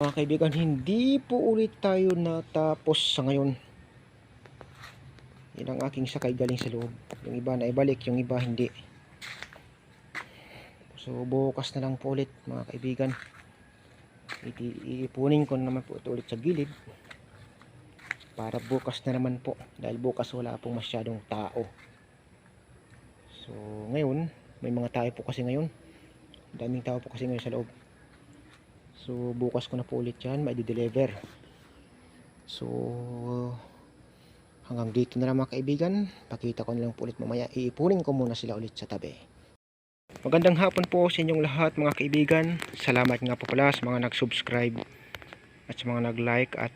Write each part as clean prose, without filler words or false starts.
Mga kaibigan, hindi po ulit tayo natapos sa ngayon. Yan ang aking sakay galing sa loob. Yung iba na ibalik, yung iba hindi. So bukas na lang po ulit mga kaibigan. Iipunin ko naman po ito ulit sa gilid. Para bukas na naman po. Dahil bukas wala pong masyadong tao. So ngayon, may mga tao po kasi ngayon. Daming tao po kasi ngayon sa loob. So bukas ko na po ulit yan, ma-deliver. So hanggang dito na lang mga kaibigan. Pakita ko na lang po ulit mamaya. Iipunin ko muna sila ulit sa tabi. Magandang hapon po sa inyong lahat mga kaibigan. Salamat nga po pala sa mga nag-subscribe at sa mga nag-like at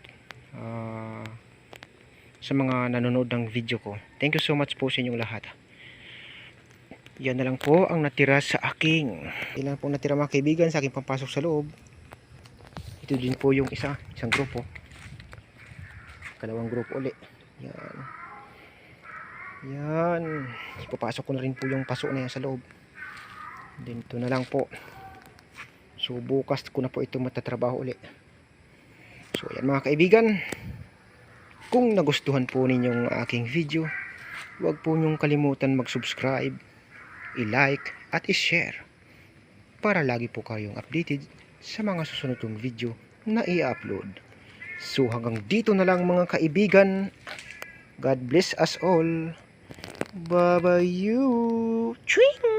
sa mga nanonood ng video ko. Thank you so much po sa inyong lahat. Yan na lang po ang natira sa aking. Ilan po natira mga kaibigan sa aking pampasok sa loob. Ito din po yung isang grupo. Kalawang grupo ulit. Yan. Yan. Ipapasok ko na rin po yung paso na yan sa loob. Then ito na lang po. So bukas ko na po ito matatrabaho ulit. So yan mga kaibigan. Kung nagustuhan po ninyong aking video, huwag po nyong kalimutan mag-subscribe, i-like at i-share para lagi po kayong updated sa mga susunod kong video na i-upload. So hanggang dito na lang mga kaibigan. God bless us all. Bye bye you. Ching!